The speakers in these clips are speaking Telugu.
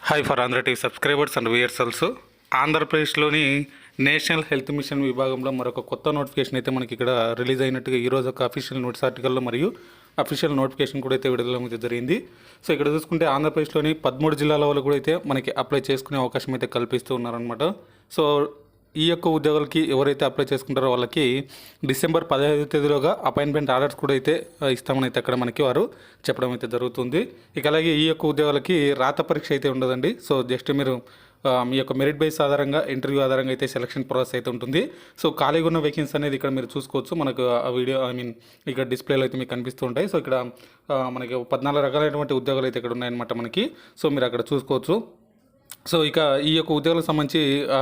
Hi for Andhra TV subscribers and viewers also. ఆంధ్రప్రదేశ్లోని నేషనల్ హెల్త్ మిషన్ విభాగంలో మరొక కొత్త నోటిఫికేషన్ అయితే మనకి ఇక్కడ రిలీజ్ అయినట్టుగా ఈరోజు ఒక అఫీషియల్ నోటీస్ ఆర్టికల్లో మరియు అఫీషియల్ నోటిఫికేషన్ కూడా అయితే విడుదల జరిగింది. సో ఇక్కడ చూసుకుంటే ఆంధ్రప్రదేశ్లోని 13 జిల్లాల వాళ్ళు కూడా అయితే మనకి అప్లై చేసుకునే అవకాశం అయితే కల్పిస్తూ ఉన్నారనమాట. సో ఈ యొక్క ఉద్యోగాలకి ఎవరైతే అప్లై చేసుకుంటారో వాళ్ళకి డిసెంబర్ 15వ తేదీలోగా అపాయింట్మెంట్ ఆర్డర్స్ కూడా అయితే ఇస్తామని అయితే అక్కడ మనకి వారు చెప్పడం అయితే జరుగుతుంది. ఇక అలాగే ఈ యొక్క ఉద్యోగాలకి రాత పరీక్ష అయితే ఉండదండి. సో జస్ట్ మీరు మీ యొక్క మెరిట్ బేస్ ఆధారంగా ఇంటర్వ్యూ ఆధారంగా అయితే సెలక్షన్ ప్రాసెస్ అయితే ఉంటుంది. సో ఖాళీగా ఉన్న వేకెన్సీ అనేది ఇక్కడ మీరు చూసుకోవచ్చు. మనకు ఆ వీడియో ఇక్కడ డిస్ప్లేలో అయితే మీకు కనిపిస్తూ ఉంటాయి. సో ఇక్కడ మనకి 14 రకాలైనటువంటి ఉద్యోగాలు అయితే ఇక్కడ ఉన్నాయన్నమాట మనకి. సో మీరు అక్కడ చూసుకోవచ్చు. సో ఇక ఈ యొక్క ఉద్యోగాలకు సంబంధించి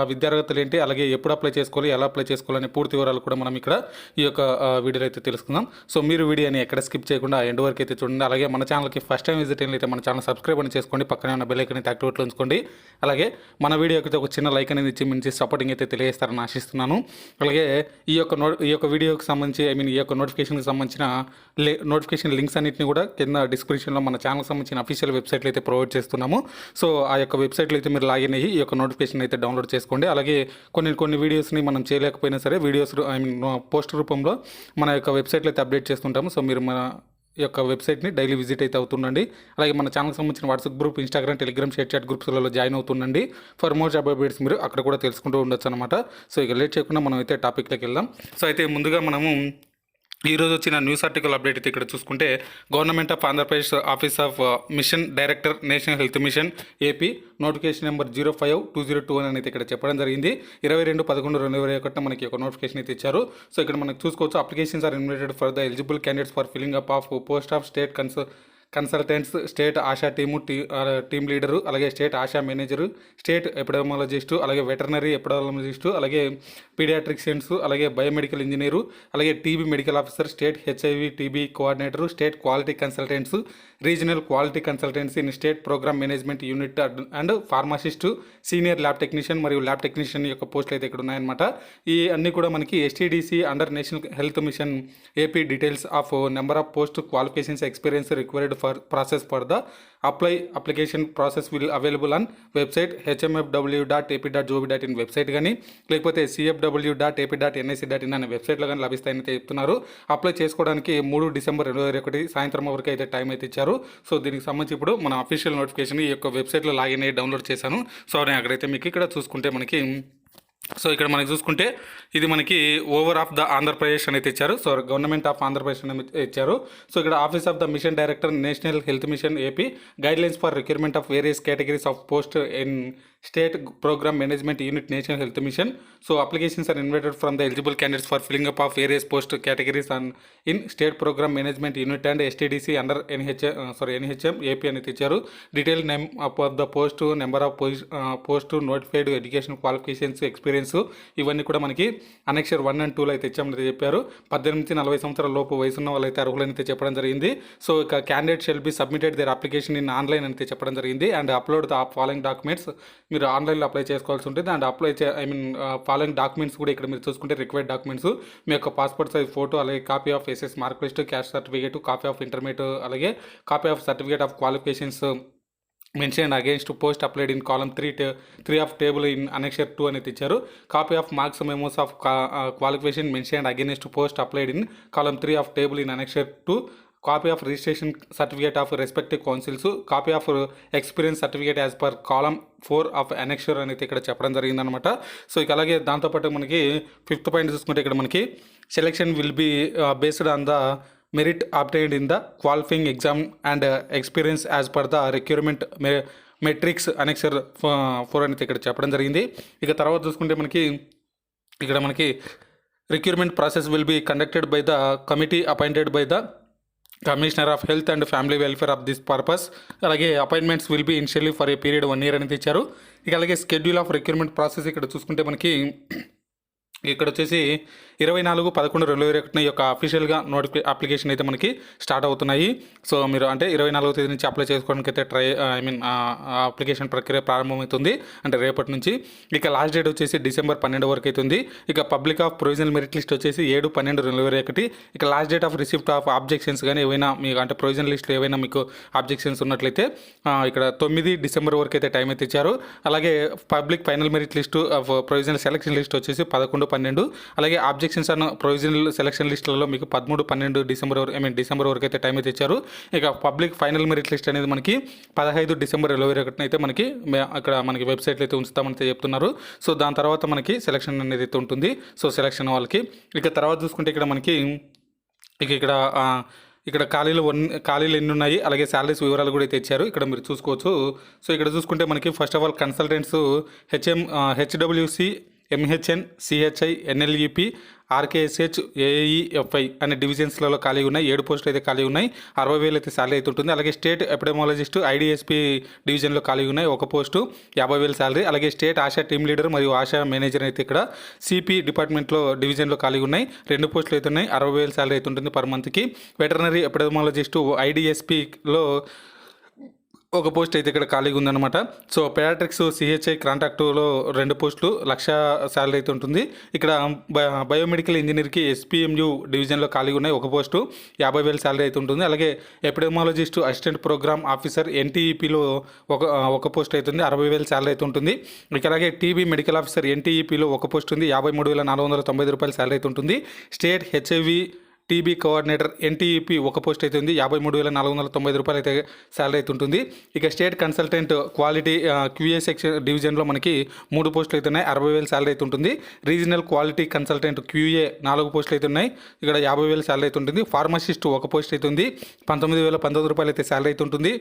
విద్యార్హతలు ఏంటి, అలాగే ఎప్పుడు అప్లై చేసుకోవాలి, ఎలా అప్లై చేసుకోవాలనే పూర్తి వివరాలు కూడా మనం ఇక్కడ ఈ యొక్క వీడియోలో అయితే తెలుసుకుందాం. సో మీరు వీడియోని ఎక్కడ స్కిప్ చేయకుండా ఎండ్ వరకు అయితే చూడండి. అలాగే మన ఛానల్కి ఫస్ట్ టైం విజిట్ అయితే మన ఛానల్ సబ్స్క్రైబ్ అని చేసుకోండి, పక్కనే ఉన్న బెల్ ఐకాన్ అయితే యాక్టివేట్లో ఉంచుకోండి. అలాగే మన వీడియోకి ఒక చిన్న లైక్ అనేది ఇచ్చి మంచి సపోర్టింగ్ అయితే తెలియజేస్తారని ఆశిస్తున్నాను. అలాగే ఈ యొక్క వీడియోకి సంబంధించి ఈ యొక్క నోటిఫికేషన్కి సంబంధించిన నోటిఫికేషన్ లింక్స్ అన్నింటినీ కూడా కింద డిస్క్రిప్షన్లో మన ఛానల్కి సంబంధించిన అఫీషియల్ వెబ్సైట్లు అయితే ప్రొవైడ్ చేస్తున్నాము. సో ఆ యొక్క వెబ్సైట్లో అయితే మీరు లాగిన్ అయ్యి ఈ యొక్క నోటిఫికేషన్ అయితే డౌన్లోడ్ చేసుకోండి. అలాగే కొన్ని వీడియోస్ని మనం చేయలేకపోయినా సరే వీడియోస్ పోస్ట్ రూపంలో మన యొక్క వెబ్సైట్లో అయితే అప్డేట్ చేస్తుంటాము. సో మీరు మన యొక్క వెబ్సైట్ని డైలీ విజిట్ అయితే అవుతుండండి. అలాగే మన ఛానల్కి సంబంధించిన WhatsApp group, Instagram, Telegram, ShareChat గ్రూప్స్లలో జాయిన్ అవుతుండండి. ఫర్ మోర్ జాబ్ అప్డేట్స్ మీరు అక్కడ కూడా తెలుసుకుంటూ ఉండొచ్చు అనమాట. సో ఇక లేట్ చేయకుండా మనం అయితే టాపిక్లోకి వెళ్దాం. సో అయితే ముందుగా మనము ఈరోజు వచ్చిన న్యూస్ ఆర్టికల్ అప్డేట్ అయితే ఇక్కడ చూసుకుంటే government of Andhra Pradesh office of mission director National Health Mission AP notification number 05/2021 అని అయితే ఇక్కడ చెప్పడం జరిగింది. 22/11/2021 మనకి ఒక నోటిఫికేషన్ అయితే ఇచ్చారు. సో ఇక్కడ మనకు చూసుకోవచ్చు, applications are invited for the eligible candidates for filling up of post of state consultants, state ASHA team leader, అలాగే state ASHA manager, state epidemiologist, అలాగే వెటర్నరీ ఎపిడమాలజిస్టు, అలాగే పీడియాట్రిషియన్స్, అలాగే బయోమెడికల్ ఇంజనీరు, అలాగే TB medical officer, state HIV TB coordinator, state quality consultants, regional quality consultancy in state programme management unit and pharmacist, senior lab technician మరియు ల్యాబ్ టెక్నీషియన్ యొక్క పోస్టులు అయితే ఇక్కడ ఉన్నాయన్నమాట. ఈ అన్నీ కూడా మనకి STDC under National Health Mission AP details of number of post qualifications experience required for process for the application process will available on website hmfw.ap.gov.in website కానీ లేకపోతే cfw.ap.nic.in అనే వెబ్సైట్లో కానీ లభిస్తాయని చెప్తున్నారు. అప్లై చేసుకోవడానికి 3 డిసెంబర్ 2021 సాయంత్రం వరకు అయితే టైం అయితే ఇచ్చారు. సో దీనికి సంబంధించి ఇప్పుడు మన అఫీషియల్ నోటిఫికేషన్ ఈ యొక్క వెబ్సైట్లో లాగిన్ అయ్యి డౌన్లోడ్ చేశాను. సో నేను అక్కడైతే మీకు ఇక్కడ చూసుకుంటే ఇక్కడ మనకి చూసుకుంటే ఇది మనకి ఓవర్ ఆఫ్ ద ఆంధ్రప్రదేశ్ అనేది ఇచ్చారు. సో గవర్నమెంట్ ఆఫ్ ఆంధ్రప్రదేశ్ అని ఇచ్చారు. సో ఇక్కడ office of the mission director National Health Mission AP guidelines for recruitment of various categories of post in state programme management unit National Health Mission. So applications are invited from the eligible candidates for filling up of various post categories and in state programme management unit and STDC under NHM AP అని ఇచ్చారు. Detail name of the post, number of post, notified education qualifications, experience ఇవన్నీ కూడా మనకి అనెక్షర్ 1 and 2లో అయితే ఇచ్చామని చెప్పారు. 18-40 సంవత్సరాల లోపు వయసున్న వాళ్ళైతే అర్హులని అయితే చెప్పడం జరిగింది. సో ఇక candidate shall be submitted their application in online అయితే చెప్పడం జరిగింది. And upload the following documents, మీరు ఆన్లైన్లో అప్లై చేసుకోవాల్సి ఉంటుంది. అండ్ ఫాలోయింగ్ డాక్యుమెంట్స్ కూడా ఇక్కడ మీరు చూసుకుంటే రిక్వైర్డ్ డాక్యుమెంట్స్ మీ యొక్క పాస్పోర్ట్ సైజ్ ఫోటో, అలాగే copy of SS mark list, caste certificate, copy of intermediate, అలాగే copy of certificate of qualifications mention against post applied in column 3 of table in annexure 2 అనేది ఇచ్చారు. Copy of marks memos of qualification mention against post applied in column 3 of table in annexure 2, copy of registration certificate of respective councils, copy of experience certificate as per column 4 of annexure అనేది ఇక్కడ చెప్పడం జరిగిందనమాట. సో ఇక అలాగే దాంతోపాటు మనకి 5th పాయింట్ చూసుకుంటే ఇక్కడ మనకి selection will be based on the merit obtained in the qualifying exam and experience as per the recruitment matrix annexure 4 అనేది ఇక్కడ చెప్పడం జరిగింది. ఇక తర్వాత చూసుకుంటే మనకి recruitment process will be conducted by the committee appointed by the commissioner of health and family welfare of this purpose. అలాగే appointments will be initially for a period 1 year అనేది ఇచ్చారు. ఇక అలాగే షెడ్యూల్ ఆఫ్ రిక్రూట్మెంట్ ప్రాసెస్ ఇక్కడ చూసుకుంటే ఇక్కడ వచ్చేసి 24/11/2021 యొక్క అఫీషియల్గా అప్లికేషన్ అయితే మనకి స్టార్ట్ అవుతున్నాయి. సో మీరు అంటే 24వ తేదీ నుంచి అప్లై చేసుకోవడానికి అయితే అప్లికేషన్ ప్రక్రియ ప్రారంభమవుతుంది, అంటే రేపటి నుంచి. ఇక లాస్ట్ డేట్ వచ్చేసి డిసెంబర్ 12 వరకు అవుతుంది. ఇక public of provisional merit list వచ్చేసి 7/12/2021. ఇక last date of receipt of objections కానీ ఏవైనా మీకు అంటే ప్రొవిజనల్ లిస్ట్లో ఏవైనా మీకు ఆబ్జెక్షన్స్ ఉన్నట్లయితే ఇక్కడ 9 డిసెంబర్ వరకు అయితే టైం అయితే ఇచ్చారు. అలాగే public final merit list of provisional selection list వచ్చేసి 11/12. అలాగే ఆబ్జెక్షన్స్ అన్న ప్రొవిజనల్ సెలక్షన్ లిస్టులలో మీకు 13/12 డిసెంబర్ వరకు అయితే టైం అయితే ఇచ్చారు. ఇక పబ్లిక్ ఫైనల్ మెరిట్ లిస్ట్ అనేది మనకి 15 డిసెంబర్ 2021 అయితే మనకి అక్కడ మనకి వెబ్సైట్లో అయితే ఉంచుతామని చెప్తున్నారు. సో దాని తర్వాత మనకి సెలక్షన్ అనేది అయితే ఉంటుంది. సో సెలక్షన్ వాళ్ళకి ఇక తర్వాత చూసుకుంటే ఇక్కడ మనకి ఇక్కడ ఖాళీలు ఎన్ని ఉన్నాయి, అలాగే శాలరీస్ వివరాలు కూడా అయితే ఇచ్చారు. ఇక్కడ మీరు చూసుకోవచ్చు. సో ఇక్కడ చూసుకుంటే మనకి first of all consultants HWC, MHN, CHI, NLEP, RKSH, AEFI అనే డివిజన్స్లలో ఖాళీ ఉన్నాయి. 7 పోస్టులు అయితే ఖాళీ ఉన్నాయి. 60,000 అయితే శాలరీ అయితే ఉంటుంది. అలాగే స్టేట్ ఎపిడెమాలజిస్ట్ ఐడిఎస్పి డివిజన్లో ఖాళీ ఉన్నాయి, 1 పోస్టు 50,000 శాలరీ. అలాగే స్టేట్ ఆశా టీమ్ లీడర్ మరియు ఆశా మేనేజర్ అయితే ఇక్కడ సిపి డిపార్ట్మెంట్లో డివిజన్లో ఖాళీ ఉన్నాయి, 2 పోస్టులు అయితే ఉన్నాయి, 60,000 శాలరీ అయితే ఉంటుంది పర్ మంత్కి. వెటర్నరీ ఎపిడెమాలజిస్టు ఐడిఎస్పిలో 1 పోస్ట్ అయితే ఇక్కడ ఖాళీగా ఉందన్నమాట. సో పెడాట్రిక్స్ సిహెచ్ఐ కాంట్రాక్టులో 2 పోస్టులు 1,00,000 శాలరీ అయితే ఉంటుంది. ఇక్కడ బయోమెడికల్ ఇంజనీర్కి ఎస్పీఎంయు డివిజన్లో ఖాళీగా ఉన్నాయి, 1 పోస్టు 50,000 శాలరీ అయితే ఉంటుంది. అలాగే ఎపిడెమాలజిస్టు అసిస్టెంట్ ప్రోగ్రామ్ ఆఫీసర్ ఎన్టీఈపీలో ఒక పోస్ట్ అవుతుంది, 60,000 శాలరీ అయితే ఉంటుంది. ఇక అలాగే టీబీ మెడికల్ ఆఫీసర్ ఎన్టీఈపీలో 1 పోస్ట్ ఉంది, 53,490 రూపాయలు శాలరీ అయితే ఉంటుంది. State HIV TB coordinator NTEP 1 post అయితే ఉంది, 53,490 రూపాయలు అయితే శాలరీ అయితే ఉంటుంది. ఇక state consultant quality QA section డివిజన్లో మనకి 3 పోస్టులు అయితే ఉన్నాయి, 60,000 శాలరీ అయితే ఉంటుంది. రీజనల్ క్వాలిటీ కన్సల్టెంట్ క్యూఏ 4 పోస్టులు అయితే ఉన్నాయి, ఇక్కడ 50,000 శాలరీ అయితే ఉంటుంది. ఫార్మసిస్ట్ 1 పోస్ట్ అయితే ఉంది, 19,019 రూపాయలు అయితే శాలరీ అయితే ఉంటుంది.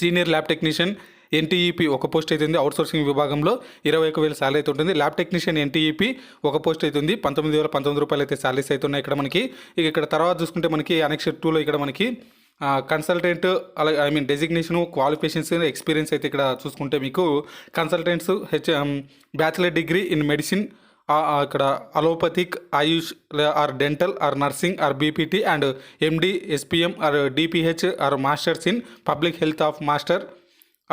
Senior lab technician NTEP 1 post అవుతుంది, అవుట్సోర్సింగ్ విభాగంలో 21,000 శాలరీ అయితే ఉంటుంది. ల్యాబ్ టెక్నీషియన్ ఎన్టీఈపీ 1 పోస్ట్ అవుతుంది, 19,019 రూపాయలు అయితే శాలరీస్ అయితే ఉన్నాయి ఇక్కడ మనకి. ఇక్కడ తర్వాత చూసుకుంటే మనకి అనెక్స్ 2లో ఇక్కడ మనకి కన్సల్టెంట్ అలాగే డెసిగ్నేషను, క్వాలిఫికేషన్స్, ఎక్స్పీరియన్స్ అయితే ఇక్కడ చూసుకుంటే మీకు consultants bachelor degree in medicine, ఇక్కడ allopathic, AYUSH or dental or nursing or BPT and MD, SPM or DPH or masters in public health of master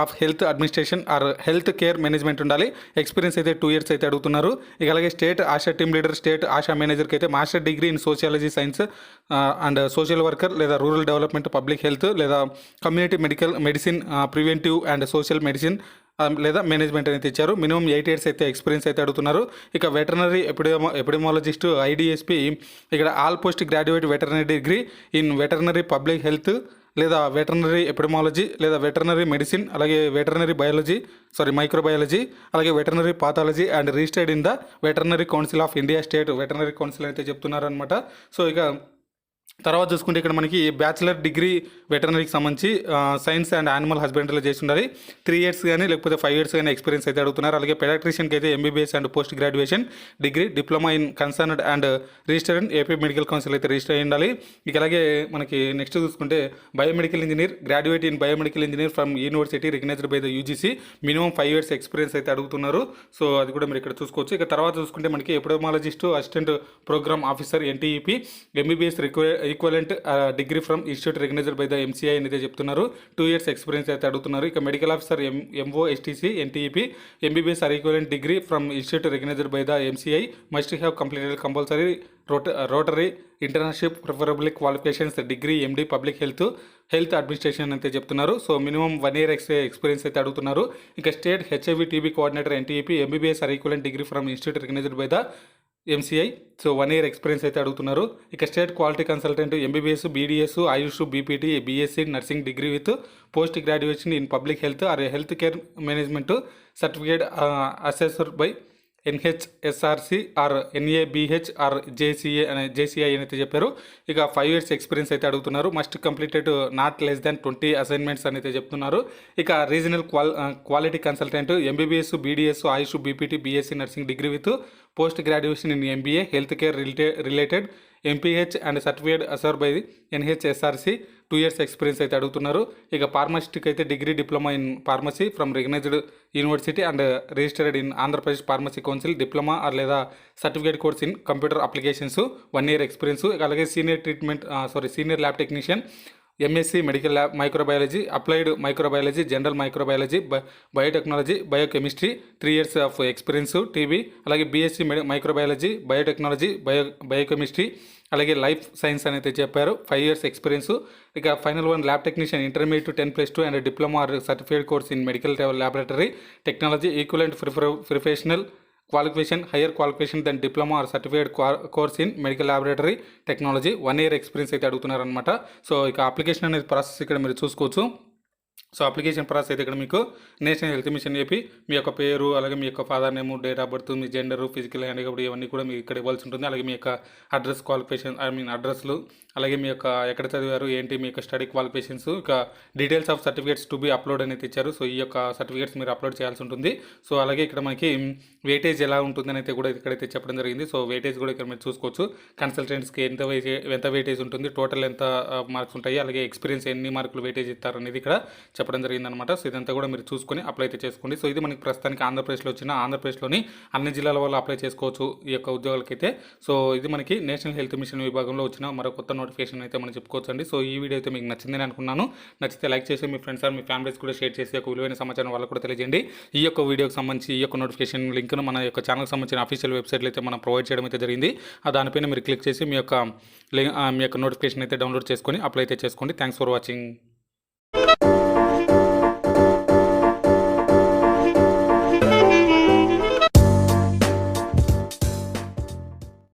of health administration or health care management ఉండాలి. ఎక్స్పీరియన్స్ అయితే 2 ఇయర్స్ అయితే అడుగుతున్నారు. ఇక అలాగే state ASHA team leader, state ASHA మేనేజర్కి అయితే master degree in sociology science and social worker లేదా రూరల్ డెవలప్మెంట్ పబ్లిక్ హెల్త్ లేదా community medicine preventive and social medicine లేదా మేనేజ్మెంట్ అయితే ఇచ్చారు. మినిమం 8 ఇయర్స్ అయితే ఎక్స్పీరియన్స్ అయితే అడుగుతున్నారు. ఇక వెటర్నరీ ఎపిడెమాలజిస్ట్ ఐడిఎస్పి ఇక్కడ all post graduate veterinary degree in veterinary public health లేదా వెటర్నరీ ఎపిడెమాలజీ లేదా వెటర్నరీ మెడిసిన్, అలాగే వెటర్నరీ మైక్రోబయాలజీ, అలాగే veterinary pathology and registered in the veterinary council of India, state veterinary council అయితే చెప్తున్నారు అనమాట. సో ఇక తర్వాత చూసుకుంటే ఇక్కడ మనకి బ్యాచిలర్ డిగ్రీ వెటర్నరీకి సంబంధించి సైన్స్ అండ్ యానిమల్ హస్బెండరీలో చేసి ఉండాలి. 3 ఇయర్స్ కానీ లేకపోతే 5 ఇయర్స్ కానీ ఎక్స్పీరియన్స్ అయితే అడుగుతున్నారు. అలాగే పెడాట్రిషియన్కి అయితే MBBS and post graduation degree, diploma in concerned and registered in AP medical council అయితే రిజిస్టర్ అయ్యి ఉండాలి. ఇక అలాగే మనకి నెక్స్ట్ చూసుకుంటే biomedical engineer, graduate in biomedical engineer from university recognised by the UGC, minimum 5 years experience అయితే అడుగుతున్నారు. సో అది కూడా మీరు ఇక్కడ చూసుకోవచ్చు. ఇక తర్వాత చూసుకుంటే మనకి epidemiologist assistant programme officer NTEP, MBBS equivalent degree from institute recognised by the MCI అయితే చెప్తున్నారు. 2 ఇయర్స్ ఎక్స్పీరియన్స్ అయితే అడుగుతున్నారు. ఇక medical officer MOSTC NTEP, MBBS or equivalent degree from institute recognised by the MCI, must have completed compulsory rotary internship preferable qualifications degree MD public health administration అయితే చెప్తున్నారు. సో మినిమం 1 ఇయర్ ఎక్స్పీరియన్స్ అయితే అడుగుతున్నారు. ఇక state HIV TB coordinator NTEP, MBBS or equivalent degree from institute recognised by the MCI, so 1 year experience అయితే అడుగుతున్నారు. ఇక state quality consultant MBBS, BDS, Ayush, BPT, BSc nursing degree with post graduation in public health or health care management certificate assessor by NHSRC or NABH or JCI అని అయితే చెప్పారు. ఇక 5 ఇయర్స్ ఎక్స్పీరియన్స్ అయితే అడుగుతున్నారు. Must completed not less than 20 assignments అని అయితే చెప్తున్నారు. ఇక regional quality consultant MBBS, BDS, Ayush, BPT, BSc nursing degree with post graduation in MBA health care related MPH and certificate అసర్ బై ఎన్హెచ్ఎస్ఆర్సి 2 years ఎక్స్పీరియన్స్ అయితే అడుగుతున్నారు. ఇక ఫార్మసిస్ట్కి అయితే degree diploma in pharmacy from recognised university and registered in Andhra Pradesh pharmacy council diploma or లేదా certificate course in computer applications 1 year experience. అలాగే senior lab technician MSc medical lab microbiology, applied microbiology, general microbiology, biotechnology, biochemistry 3 years of experience TB. అలాగే బీఎస్సీ మైక్రోబయాలజీ, బయోటెక్నాలజీ, బయోకెమిస్ట్రీ, అలాగే లైఫ్ సైన్స్ అనేది చెప్పారు 5 years ఎక్స్పీరియన్స్. ఇక final one lab technician intermediate 10+2 and diploma or certificate course in medical laboratory technology equivalent professional qualification higher qualification than diploma or certificate course in medical laboratory technology 1 year experience అయితే అడుగుతున్నారనమాట. సో ఇక అప్లికేషన్ అనేది ప్రాసెస్ ఇక్కడ మీరు చూసుకోవచ్చు. సో అప్లికేషన్ ప్రాసెస్ అయితే ఇక్కడ మీకు నేషనల్ హెల్త్ మిషన్ చెప్పి మీ యొక్క పేరు, అలాగే మీ యొక్క father name, date of birth, me gender, physical handicap ఇవన్నీ కూడా మీకు ఇక్కడ ఇవ్వాల్సి ఉంటుంది. అలాగే మీ యొక్క అడ్రస్ క్వాలిఫికేషన్ అడ్రస్లు, అలాగే మీ యొక్క ఎక్కడ చదివారు ఏంటి మీ యొక్క స్టడీ క్వాలిఫికేషన్స్, ఇక details of certificates to be upload అనేది ఇచ్చారు. సో ఈ యొక్క సర్టిఫికేట్స్ మీరు అప్లోడ్ చేయాల్సి ఉంటుంది. సో అలాగే ఇక్కడ మనకి వెయిటేజ్ ఎలా ఉంటుందని అయితే కూడా ఇక్కడైతే చెప్పడం జరిగింది. సో వెయిటేజ్ కూడా ఇక్కడ మీరు చూసుకోవచ్చు. కన్సల్టెంట్స్కి ఎంత వెయిటేజ్ ఉంటుంది, టోటల్ ఎంత మార్క్స్ ఉంటాయి, అలాగే ఎక్స్పీరియన్స్ ఎన్ని మార్కులు వెయిటేజ్ ఇస్తారు అనేది ఇక్కడ చెప్పడం జరిగిందనమాట. సో ఇదంతా కూడా మీరు చూసుకొని అప్లై అయితే చేసుకోండి. సో ఇది మనకి ప్రస్తుతానికి ఆంధ్రప్రదేశ్లోని అన్ని జిల్లాల వాళ్ళు అప్లై చేసుకోవచ్చు ఈ యొక్క ఉద్యోగాలకైతే. సో ఇది మనకి నేషనల్ హెల్త్ మిషన్ విభాగంలో వచ్చిన మరో కొత్త నోటిఫికేషన్ అయితే మనం చెప్పుకోవచ్చు అండి. సో ఈ వీడియో అయితే మీకు నచ్చిందని అనుకున్నాను. నచ్చితే లైక్ చేసి మీ ఫ్రెండ్స్ మీ ఫ్యామిలీస్ కూడా షేర్ చేసి ఒక విలువైన సమాచారం వాళ్ళకు కూడా తెలియజేయండి. ఈ యొక్క వీడియోకి సంబంధించి ఈ యొక్క నోటిఫికేషన్ లింక్ను మన యొక్క ఛానల్కి సంబంధించిన అఫీషియల్ వెబ్సైట్లో అయితే మనం ప్రొవైడ్ చేయడం అయితే జరిగింది. దానిపైన మీరు క్లిక్ చేసి మీ యొక్క నోటిఫికేషన్ అయితే డౌన్లోడ్ చేసుకొని అప్లై అయితే చేసుకోండి. Thanks for watching.